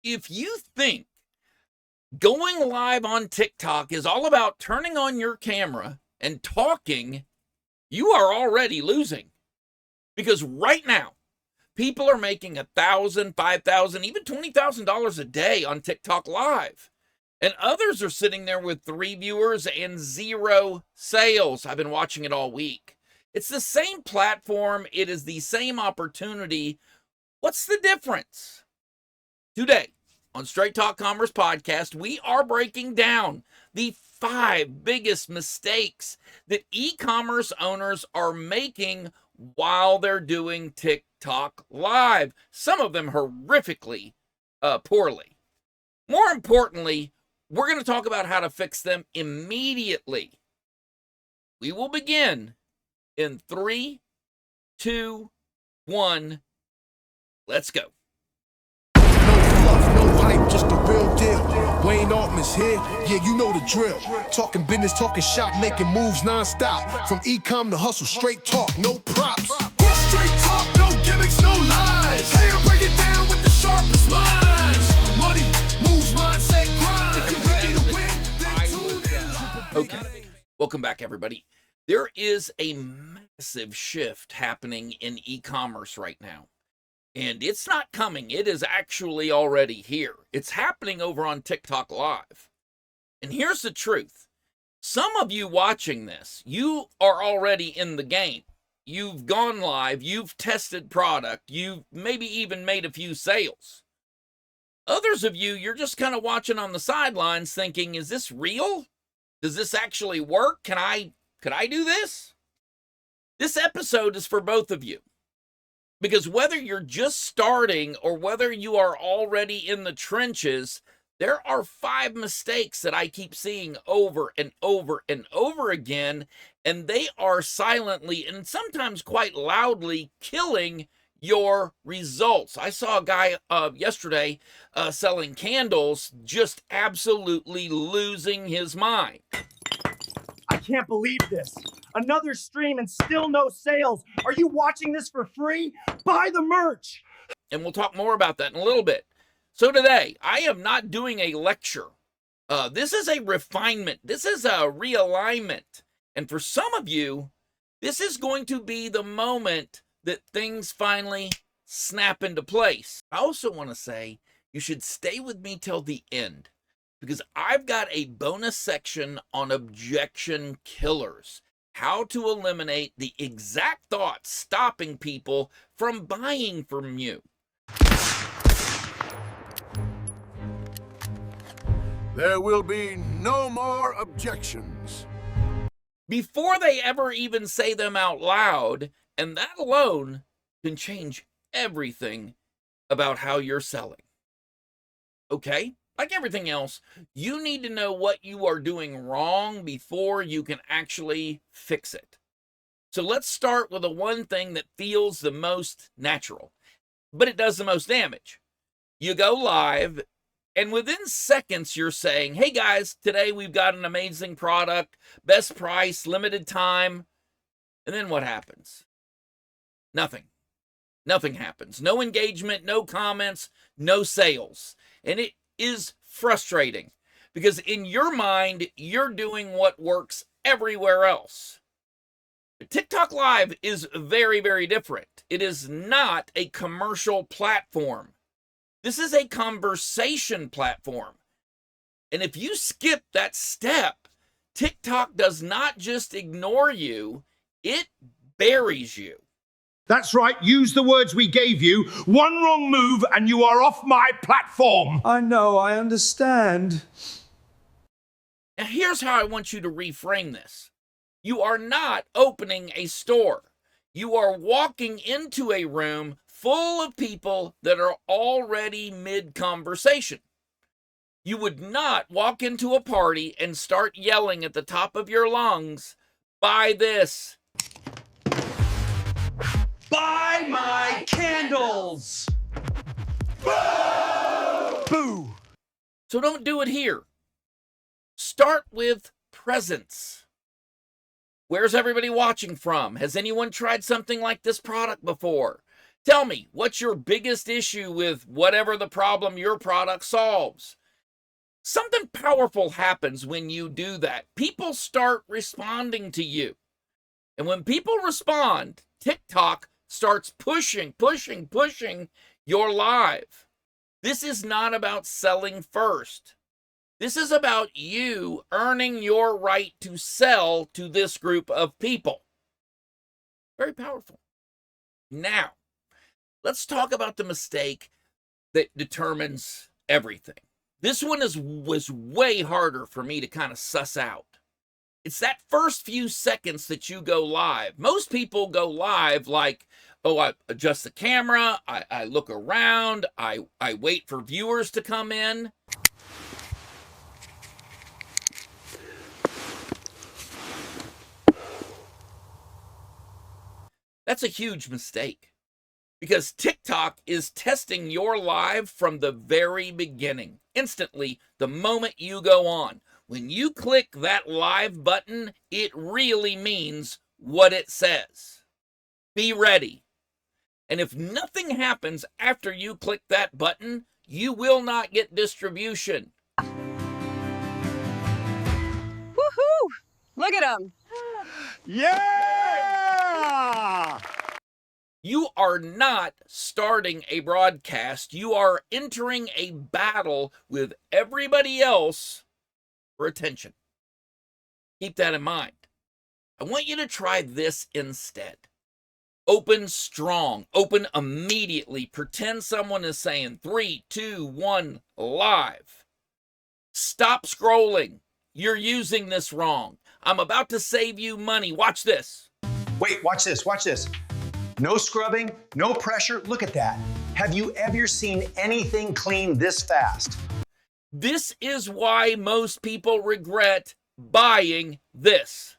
If you think going live on TikTok is all about turning on your camera and talking, you are already losing. Because right now, people are making $1,000, $5,000, even $20,000 a day on TikTok Live. And others are sitting there with 3 viewers and 0 sales. I've been watching it all week. It's the same platform. It is the same opportunity. What's the difference? Today, on Straight Talk Commerce Podcast, we are breaking down the 5 biggest mistakes that e-commerce owners are making while they're doing TikTok Live. Some of them horrifically poorly. More importantly, we're going to talk about how to fix them immediately. We will begin in 3, 2, 1. Let's go. No fluff, no hype, just the real deal. Wayne Altman's here, yeah, you know the drill. Talking business, talking shop, making moves non-stop. From e-com to hustle, straight talk, no props. Straight talk, no gimmicks, no lies. Hey, I break it down with the sharpest minds. Money moves, mindset, grind. If you're ready to win, then tune in. Okay, welcome back, everybody. There is a massive shift happening in e-commerce right now. And it's not coming. It is actually already here. It's happening over on TikTok Live. And here's the truth. Some of you watching this, you are already in the game. You've gone live. You've tested product. You've maybe even made a few sales. Others of you, you're just kind of watching on the sidelines thinking, is this real? Does this actually work? Could I do this? This episode is for both of you. Because whether you're just starting or whether you are already in the trenches, there are 5 mistakes that I keep seeing over and over and over again, and they are silently and sometimes quite loudly killing your results. I saw a guy yesterday selling candles just absolutely losing his mind. I can't believe this. Another stream and still no sales. Are you watching this for free? Buy the merch. And we'll talk more about that in a little bit. So today, I am not doing a lecture. This is a refinement. This is a realignment. And for some of you, this is going to be the moment that things finally snap into place. I also want to say you should stay with me till the end, because I've got a bonus section on objection killers. How to eliminate the exact thoughts stopping people from buying from you. There will be no more objections. Before they ever even say them out loud, and that alone can change everything about how you're selling. Okay? Like everything else, you need to know what you are doing wrong before you can actually fix it. So let's start with the one thing that feels the most natural, but it does the most damage. You go live, and within seconds, you're saying, hey guys, today we've got an amazing product, best price, limited time. And then what happens? Nothing. Nothing happens. No engagement, no comments, no sales. And it is frustrating because in your mind, you're doing what works everywhere else. But TikTok Live is very, very different. It is not a commercial platform. This is a conversation platform. And if you skip that step, TikTok does not just ignore you, it buries you. That's right. Use the words we gave you. One wrong move and you are off my platform. I know, I understand. Now, here's how I want you to reframe this. You are not opening a store. You are walking into a room full of people that are already mid-conversation. You would not walk into a party and start yelling at the top of your lungs, buy this. Buy my candles! Boo! So don't do it here. Start with presence. Where's everybody watching from? Has anyone tried something like this product before? Tell me, what's your biggest issue with whatever the problem your product solves? Something powerful happens when you do that. People start responding to you. And when people respond, TikTok starts pushing your live. This is not about selling first. This is about you earning your right to sell to this group of people. Very powerful. Now, let's talk about the mistake that determines everything. This one was way harder for me to kind of suss out. It's that first few seconds that you go live. Most people go live like, oh, I adjust the camera, I look around, I wait for viewers to come in. That's a huge mistake because TikTok is testing your live from the very beginning, instantly, the moment you go on. When you click that live button, it really means what it says. Be ready. And if nothing happens after you click that button, you will not get distribution. Woohoo! Look at him. Yeah! You are not starting a broadcast. You are entering a battle with everybody else for attention. Keep that in mind. I want you to try this instead. Open strong. Open immediately. Pretend someone is saying 3, 2, 1, live. Stop scrolling. You're using this wrong. I'm about to save you money. Watch this. Wait, watch this, watch this. No scrubbing, no pressure. Look at that. Have you ever seen anything clean this fast? This is why most people regret buying this.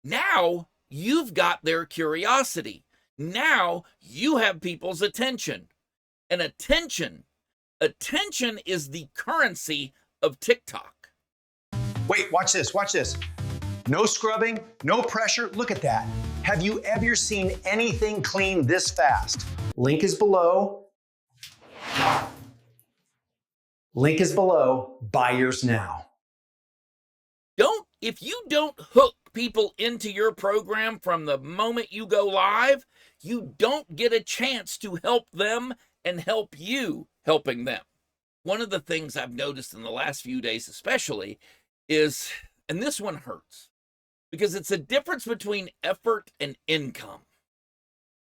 Now you've got their curiosity. Now you have people's attention. And attention is the currency of TikTok. Wait, watch this, watch this. No scrubbing, no pressure. Look at that. Have you ever seen anything clean this fast? Link is below. Link is below. Buy yours now. If you don't hook people into your program from the moment you go live, you don't get a chance to help them and help you helping them. One of the things I've noticed in the last few days especially is, and this one hurts, because it's a difference between effort and income.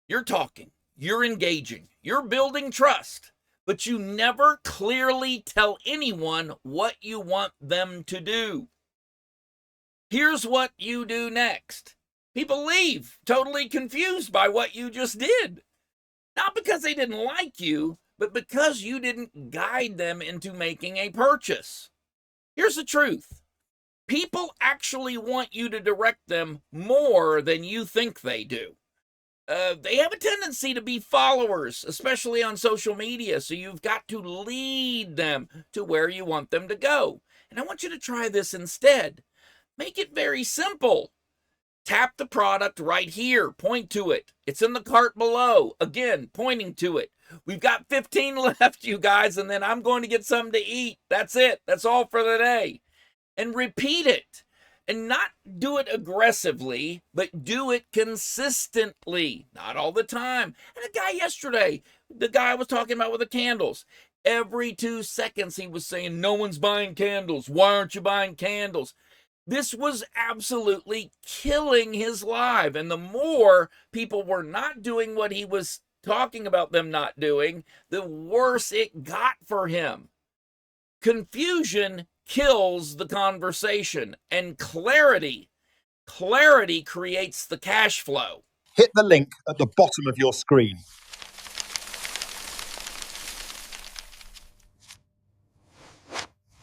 You're talking, you're engaging, you're building trust, but you never clearly tell anyone what you want them to do. Here's what you do next. People leave totally confused by what you just did. Not because they didn't like you, but because you didn't guide them into making a purchase. Here's the truth. People actually want you to direct them more than you think they do. They have a tendency to be followers, especially on social media, so you've got to lead them to where you want them to go. And I want you to try this instead. Make it very simple. Tap the product right here. Point to it. It's in the cart below. Again, pointing to it. We've got 15 left, you guys, and then I'm going to get something to eat. That's it. That's all for the day. And repeat it. And not do it aggressively, but do it consistently. Not all the time. And a guy yesterday, the guy I was talking about with the candles, every 2 seconds he was saying, no one's buying candles. Why aren't you buying candles? This was absolutely killing his live. And the more people were not doing what he was talking about them not doing, the worse it got for him. Confusion kills the conversation, and clarity creates the cash flow. Hit the link at the bottom of your screen.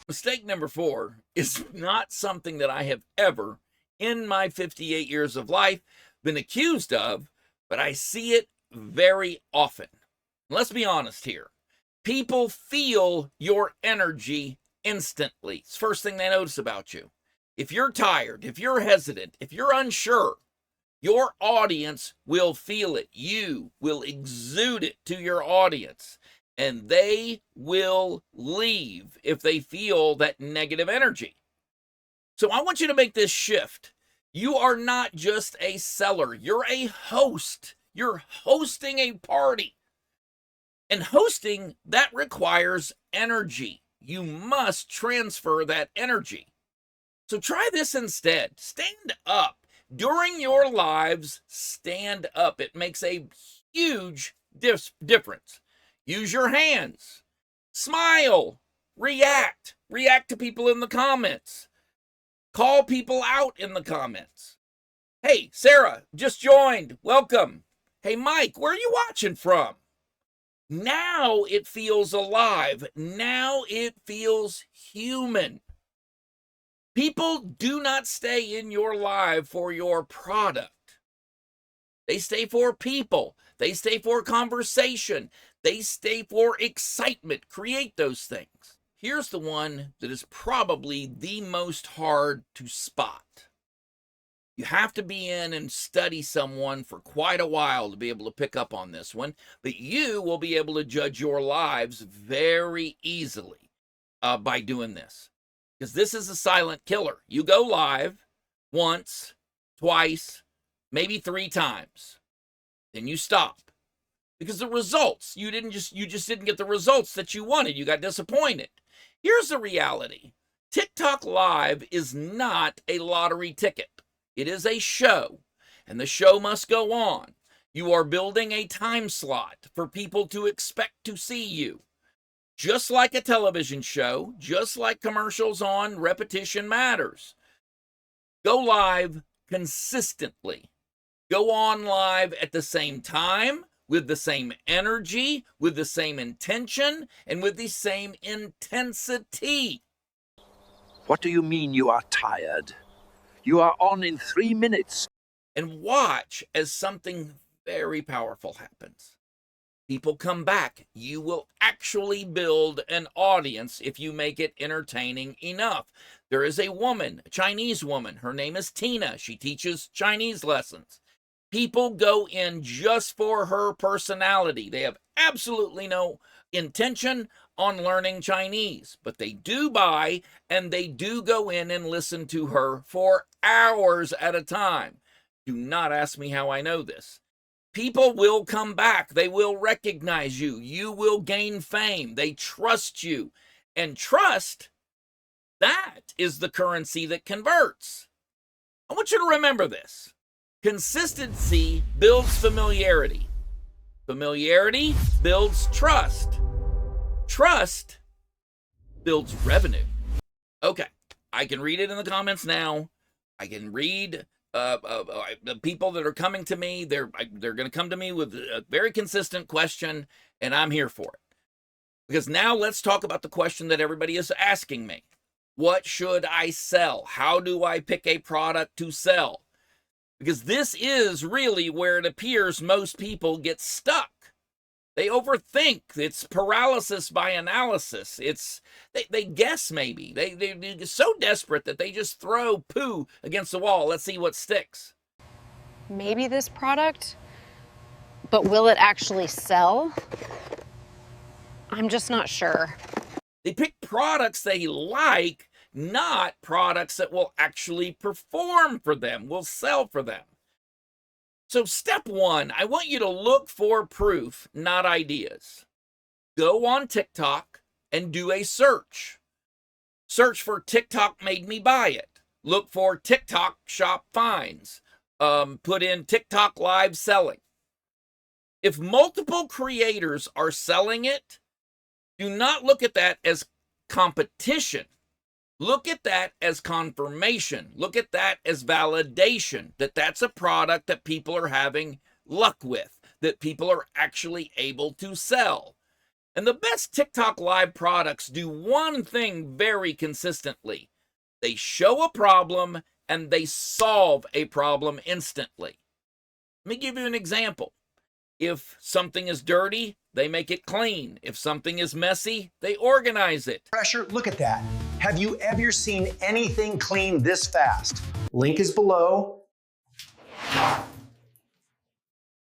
Mistake number 4 is not something that I have ever, in my 58 years of life, been accused of, but I see it very often. Let's be honest here. People feel your energy instantly. It's the first thing they notice about you. If you're tired, if you're hesitant, if you're unsure, Your audience will feel it. You will exude it to your audience, and they will leave if they feel that negative energy. So I want you to make this shift. You are not just a seller, you're a host. You're hosting a party. And hosting, that requires energy. You must transfer that energy. So try this instead. Stand up. During your lives, stand up. It makes a huge difference. Use your hands. Smile. React. React to people in the comments. Call people out in the comments. Hey, Sarah, just joined. Welcome. Hey, Mike, where are you watching from? Now it feels alive. Now it feels human. People do not stay in your life for your product. They stay for people. They stay for conversation. They stay for excitement. Create those things. Here's the one that is probably the most hard to spot. You have to be in and study someone for quite a while to be able to pick up on this one, but you will be able to judge your lives very easily by doing this. Because this is a silent killer. You go live once, twice, maybe 3 times. Then you stop. Because the results, you just didn't get the results that you wanted. You got disappointed. Here's the reality. TikTok Live is not a lottery ticket. It is a show, and the show must go on. You are building a time slot for people to expect to see you. Just like a television show, just like commercials on repetition matters. Go live consistently. Go on live at the same time, with the same energy, with the same intention, and with the same intensity. What do you mean you are tired? You are on in 3 minutes. And watch as something very powerful happens. People come back. You will actually build an audience if you make it entertaining enough. There is a woman, a Chinese woman. Her name is Tina. She teaches Chinese lessons. People go in just for her personality. They have absolutely no intention on learning Chinese, but they do buy and they do go in and listen to her for hours at a time. Do not ask me how I know this. People will come back. They will recognize you. You will gain fame. They trust you. And trust, that is the currency that converts. I want you to remember this. Consistency builds familiarity. Familiarity builds trust. Trust builds revenue. Okay, I can read it in the comments now. I can read the people that are coming to me. They're going to come to me with a very consistent question, and I'm here for it. Because now let's talk about the question that everybody is asking me. What should I sell? How do I pick a product to sell? Because this is really where it appears most people get stuck. They overthink. It's paralysis by analysis. They guess maybe. They're so desperate that they just throw poo against the wall. Let's see what sticks. Maybe this product, but will it actually sell? I'm just not sure. They pick products they like, not products that will actually perform for them, will sell for them. So step 1, I want you to look for proof, not ideas. Go on TikTok and do a search. Search for TikTok made me buy it. Look for TikTok shop finds. Put in TikTok live selling. If multiple creators are selling it, do not look at that as competition. Look at that as confirmation. Look at that as validation that that's a product that people are having luck with, that people are actually able to sell. And the best TikTok live products do one thing very consistently. They show a problem and they solve a problem instantly. Let me give you an example. If something is dirty, they make it clean. If something is messy, they organize it. Pressure, look at that. Have you ever seen anything clean this fast? Link is below.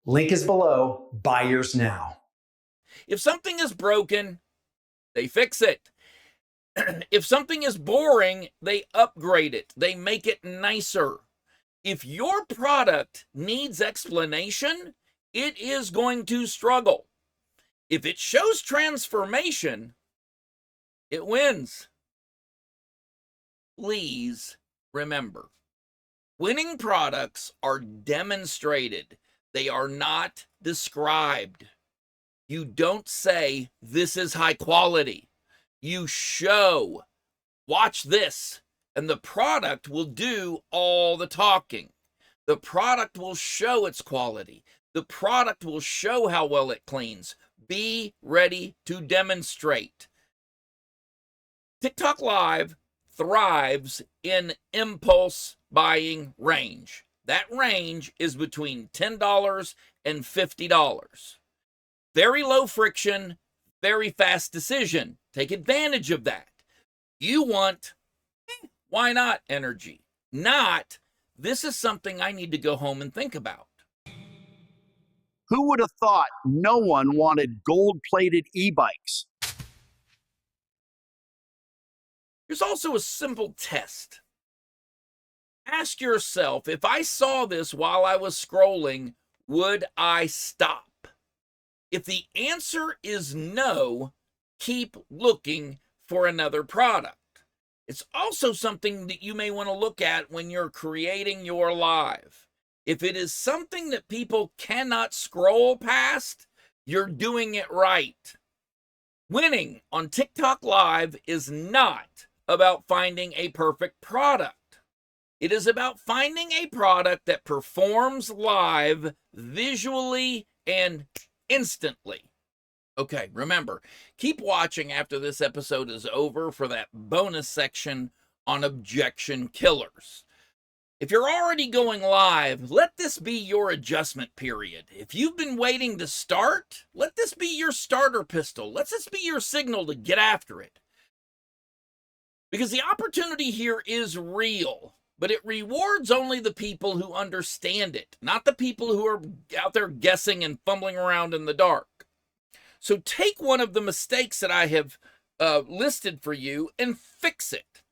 Link is below. Buy yours now. If something is broken, they fix it. If something is boring, they upgrade it. They make it nicer. If your product needs explanation, it is going to struggle. If it shows transformation, it wins. Please remember, winning products are demonstrated. They are not described. You don't say, this is high quality. You show, watch this, and the product will do all the talking. The product will show its quality. The product will show how well it cleans. Be ready to demonstrate. TikTok Live thrives in impulse buying range. That range is between $10 and $50. Very low friction, very fast decision. Take advantage of that. You want, why not energy? Not, this is something I need to go home and think about. Who would have thought no one wanted gold-plated e-bikes? There's also a simple test. Ask yourself, if I saw this while I was scrolling, would I stop? If the answer is no, keep looking for another product. It's also something that you may want to look at when you're creating your live. If it is something that people cannot scroll past, you're doing it right. Winning on TikTok Live is not about finding a perfect product. It is about finding a product that performs live visually and instantly. Okay, remember, keep watching after this episode is over for that bonus section on objection killers. If you're already going live, let this be your adjustment period. If you've been waiting to start, let this be your starter pistol. Let this be your signal to get after it. Because the opportunity here is real, but it rewards only the people who understand it, not the people who are out there guessing and fumbling around in the dark. So take one of the mistakes that I have listed for you and fix it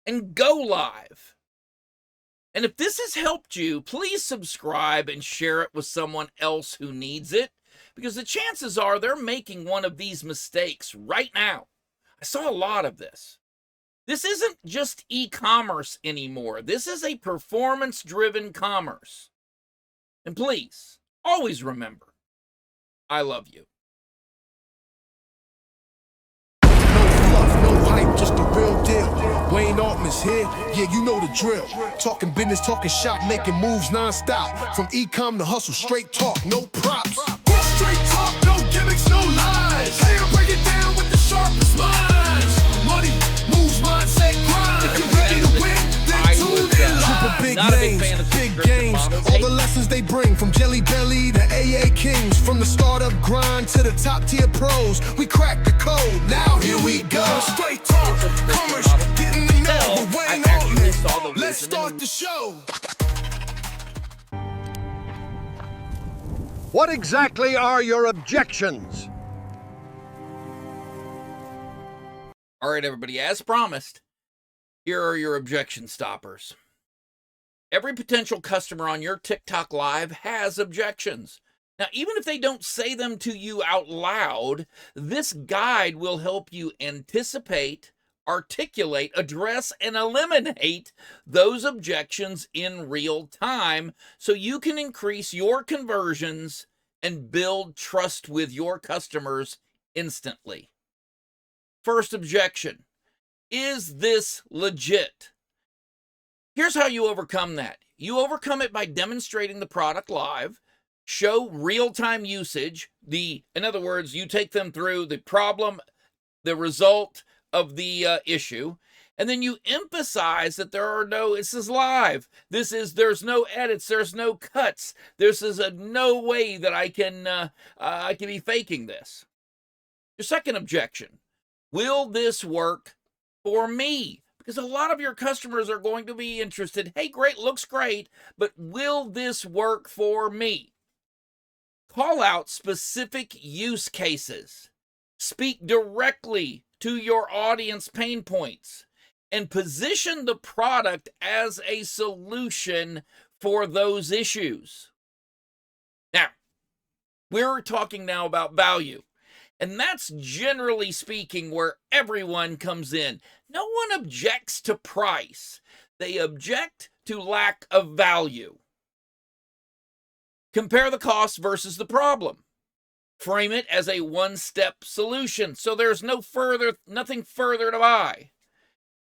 and go live. And if this has helped you, please subscribe and share it with someone else who needs it, because the chances are they're making one of these mistakes right now. I saw a lot of this. This isn't just e-commerce anymore. This is a performance-driven commerce. And please, always remember, I love you. No hype, just the real deal. Wayne Altman's here, yeah, you know the drill. Talking business, talking shop, making moves non-stop. From e-com to hustle, straight talk, no props. Straight talk, no gimmicks, no lies. Hey, I break it down with the sharpest minds. Money moves, mindset, grind. If you're ready to win, then tune in live. Big names, big games, all the lessons they bring. From Jelly Belly to AA Kings. From the startup grind to the top tier pros. We cracked the code, now here we go. Straight talk, commerce, getting to know the Wayne Altman. Let's start the show. What exactly are your objections? All right, everybody, as promised, here are your objection stoppers. Every potential customer on your TikTok Live has objections. Now, even if they don't say them to you out loud, this guide will help you anticipate, articulate, address, and eliminate those objections in real time so you can increase your conversions and build trust with your customers instantly. First objection, is this legit? Here's how you overcome that. You overcome it by demonstrating the product live, show real-time usage. In other words, you take them through the problem, the result of the issue, and then you emphasize that this is live. There's no edits, there's no cuts. This is no way that I can be faking this. Your second objection, will this work for me? Because a lot of your customers are going to be interested. Hey, great, looks great, but will this work for me? Call out specific use cases. Speak directly to your audience pain points and position the product as a solution for those issues. Now, we're talking now about value, and that's generally speaking where everyone comes in. No one objects to price. They object to lack of value. Compare the cost versus the problem. Frame it as a one-step solution, so there's nothing further to buy.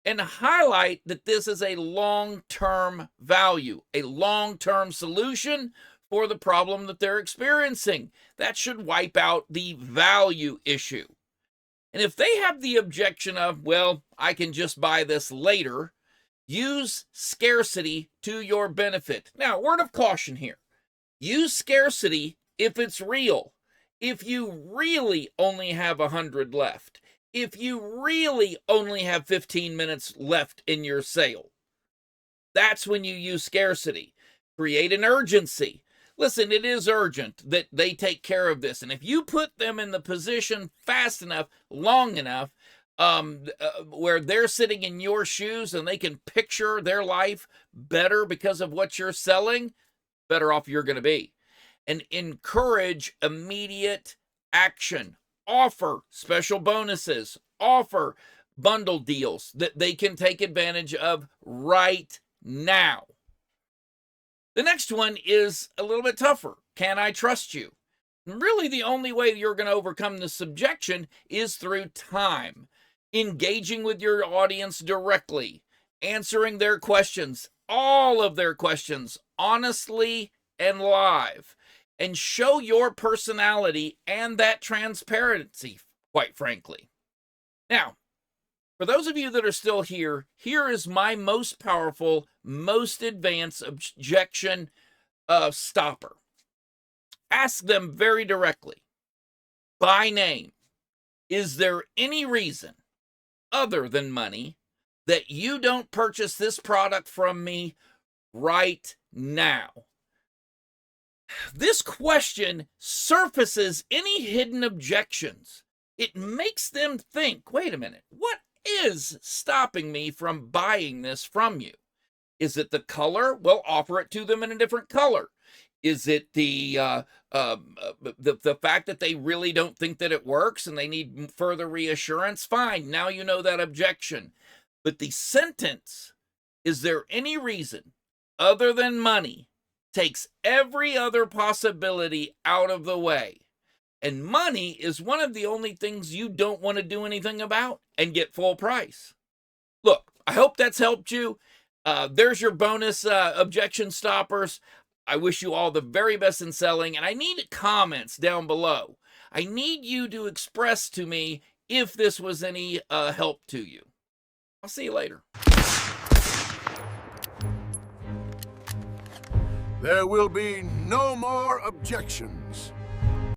And highlight that this is a long-term value, a long-term solution for the problem that they're experiencing. That should wipe out the value issue. And if they have the objection of, well, I can just buy this later, use scarcity to your benefit. Now, word of caution here. Use scarcity if it's real. If you really only have 100 left. If you really only have 15 minutes left in your sale. That's when you use scarcity. Create an urgency. Listen, it is urgent that they take care of this. And if you put them in the position fast enough, long enough, where they're sitting in your shoes and they can picture their life better because of what you're selling, better off you're going to be. And encourage immediate action. Offer special bonuses. Offer bundle deals that they can take advantage of right now. The next one is a little bit tougher. Can I trust you? Really, the only way you're going to overcome this objection is through time. Engaging with your audience directly. Answering their questions, all of their questions, honestly and live. And show your personality and that transparency, quite frankly. Now, for those of you that are still here, here is my most powerful, most advanced objection stopper. Ask them very directly, by name, is there any reason other than money that you don't purchase this product from me right now? This question surfaces any hidden objections. It makes them think, wait a minute, what is stopping me from buying this from you? Is it the color? Well, offer it to them in a different color. Is it the fact that they really don't think that it works and they need further reassurance? Fine, now you know that objection. But the sentence, is there any reason other than money, takes every other possibility out of the way. And money is one of the only things you don't want to do anything about and get full price. Look, I hope that's helped you. There's your bonus objection stoppers. I wish you all the very best in selling, and I need comments down below. I need you to express to me if this was any help to you. I'll see you later. There will be no more objections.